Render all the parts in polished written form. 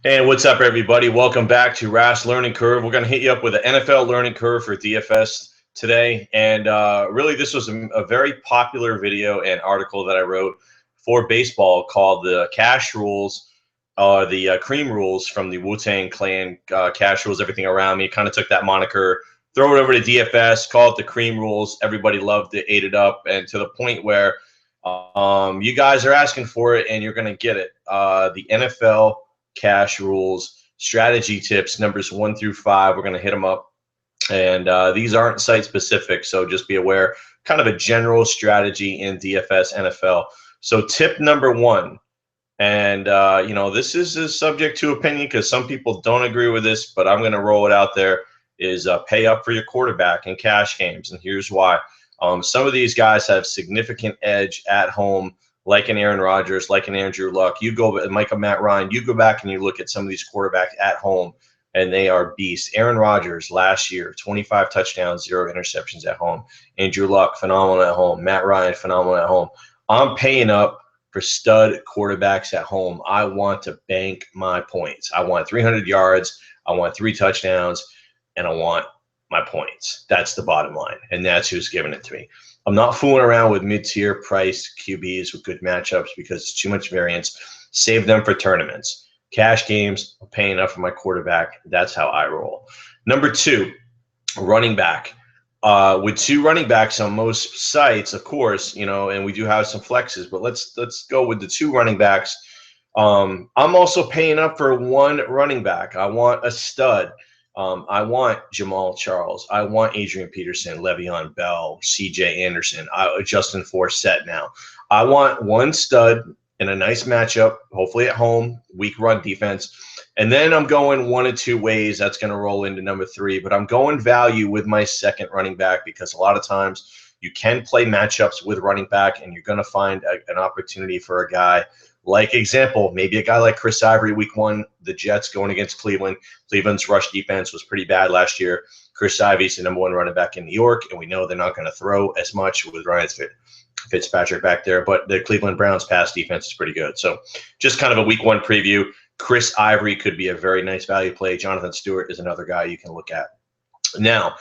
And what's up, everybody? Welcome back to Rath's Learning Curve. We're going to hit you up with an NFL learning curve for DFS today. And really, this was a very popular video and article that I wrote for baseball called the Cash Rules, the Cream Rules from the Wu-Tang Clan. Cash Rules, everything around me. Kind of took that moniker, throw it over to DFS, call it the Cream Rules. Everybody loved it, ate it up, and to the point where you guys are asking for it, and you're going to get it. The NFL Cash Rules strategy tips, numbers 1 through 5. We're going to hit them up. And these aren't site specific, so just be aware, kind of a general strategy in DFS NFL. So tip number 1, and this is subject to opinion because some people don't agree with this, but I'm going to roll it out there, is pay up for your quarterback in cash games. And here's why. Some of these guys have significant edge at home, like an Aaron Rodgers, like an Andrew Luck. You go, Matt Ryan, you go back and you look at some of these quarterbacks at home, and they are beasts. Aaron Rodgers last year, 25 touchdowns, 0 interceptions at home. Andrew Luck, phenomenal at home. Matt Ryan, phenomenal at home. I'm paying up for stud quarterbacks at home. I want to bank my points. I want 300 yards. I want 3 touchdowns, and I want my points. That's the bottom line, and that's who's giving it to me. I'm not fooling around with mid-tier price QBs with good matchups because it's too much variance. Save them for tournaments. Cash games, I'm paying up for my quarterback. That's how I roll. Number 2, running back. With 2 running backs on most sites, of course, and we do have some flexes, but let's go with the 2 running backs. I'm also paying up for 1 running back. I want a stud. I want Jamal Charles. I want Adrian Peterson, Le'Veon Bell, C.J. Anderson, Justin Forsett now. I want 1 stud in a nice matchup, hopefully at home, weak run defense. And then I'm going 1 of 2 ways. That's going to roll into number 3. But I'm going value with my second running back because a lot of times you can play matchups with running back, and you're going to find an opportunity for a guy. Like example, maybe a guy like Chris Ivory, week 1, the Jets going against Cleveland. Cleveland's rush defense was pretty bad last year. Chris Ivory's the number 1 running back in New York, and we know they're not going to throw as much with Ryan Fitzpatrick back there, but the Cleveland Browns pass defense is pretty good. So just kind of a week 1 preview. Chris Ivory could be a very nice value play. Jonathan Stewart is another guy you can look at. Now,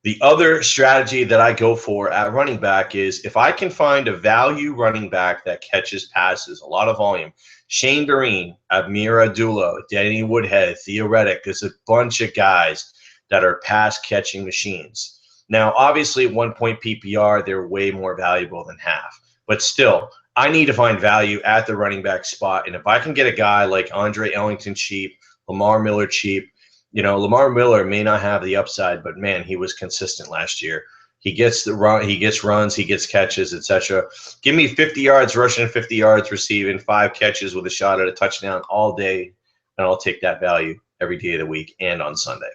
the other strategy that I go for at running back is if I can find a value running back that catches passes, a lot of volume. Shane Vereen, Amir Abdullah, Danny Woodhead, Theo Reddick. There's a bunch of guys that are pass-catching machines. Now, obviously, at 1 point PPR, they're way more valuable than half. But still, I need to find value at the running back spot. And if I can get a guy like Andre Ellington cheap, Lamar Miller cheap, Lamar Miller may not have the upside, but man, he was consistent last year. He gets the run, he gets runs, he gets catches, etc. Give me 50 yards rushing, 50 yards receiving, 5 catches with a shot at a touchdown all day, and I'll take that value every day of the week and on Sunday.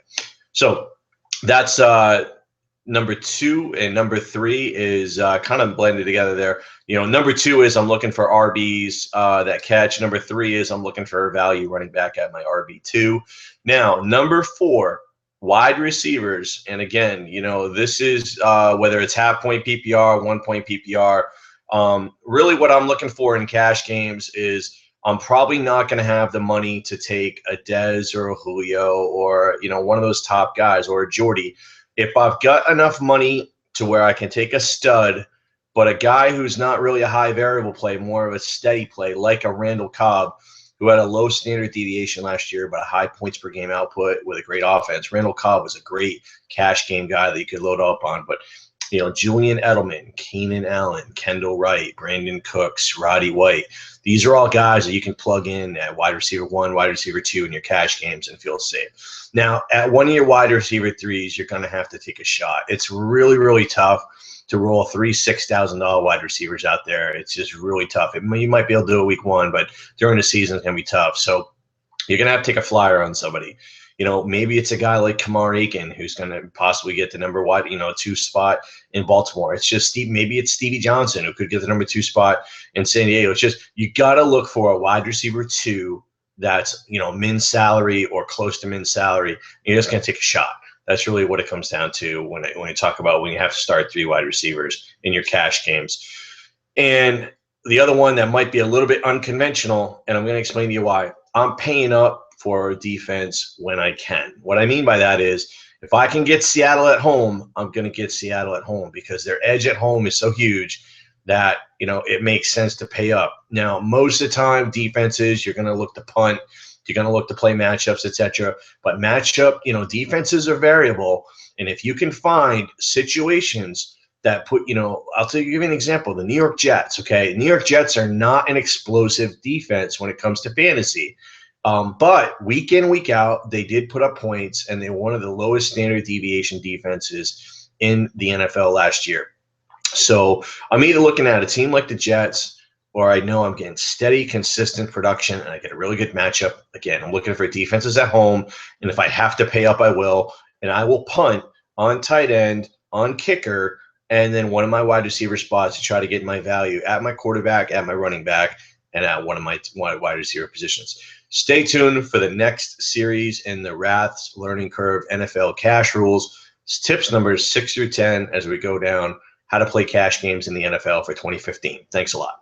So that's number 2, and number 3 is kind of blended together there. Number 2 is I'm looking for RBs that catch. Number 3 is I'm looking for a value running back at my RB2. Now, number 4, wide receivers. And again, this is whether it's half point PPR, 1 point PPR. Really what I'm looking for in cash games is I'm probably not going to have the money to take a Dez or a Julio or, one of those top guys or a Jordy. If I've got enough money to where I can take a stud, but a guy who's not really a high variable play, more of a steady play, like a Randall Cobb, who had a low standard deviation last year, but a high points per game output with a great offense. Randall Cobb was a great cash game guy that you could load up on. But, Julian Edelman, Keenan Allen, Kendall Wright, Brandon Cooks, Roddy White. These are all guys that you can plug in at wide receiver 1, wide receiver 2 in your cash games and feel safe. Now, at one of your wide receiver 3s, you're going to have to take a shot. It's really, really tough to roll 3 $6,000 wide receivers out there. It's just really tough. You might be able to do it week 1, but during the season it's going to be tough. So you're going to have to take a flyer on somebody. Maybe it's a guy like Kamar Aiken who's going to possibly get the number 2 spot in Baltimore. It's just maybe it's Stevie Johnson who could get the number 2 spot in San Diego. It's just you got to look for a wide receiver 2 that's min salary or close to min salary. You're just going to take a shot. That's really what it comes down to when you talk about when you have to start 3 wide receivers in your cash games. And the other one that might be a little bit unconventional, and I'm going to explain to you why. I'm paying up for defense when I can. What I mean by that is if I can get Seattle at home, I'm going to get Seattle at home because their edge at home is so huge that, you know, it makes sense to pay up. Now, most of the time, defenses, you're going to look to punt. You're going to look to play matchups, etc. But matchup, you know, defenses are variable. And if you can find situations that put, you know, give you an example, the New York Jets, okay? New York Jets are not an explosive defense when it comes to fantasy. But week in, week out, they did put up points, and they're one of the lowest standard deviation defenses in the NFL last year. So I'm either looking at a team like the Jets, or I know I'm getting steady, consistent production, and I get a really good matchup. Again, I'm looking for defenses at home, and if I have to pay up, I will. And I will punt on tight end, on kicker, and then one of my wide receiver spots to try to get my value at my quarterback, at my running back, and at one of my wide receiver positions. Stay tuned for the next series in the Rath's Learning Curve NFL Cash Rules. It's tips numbers 6 through 10 as we go down how to play cash games in the NFL for 2015. Thanks a lot.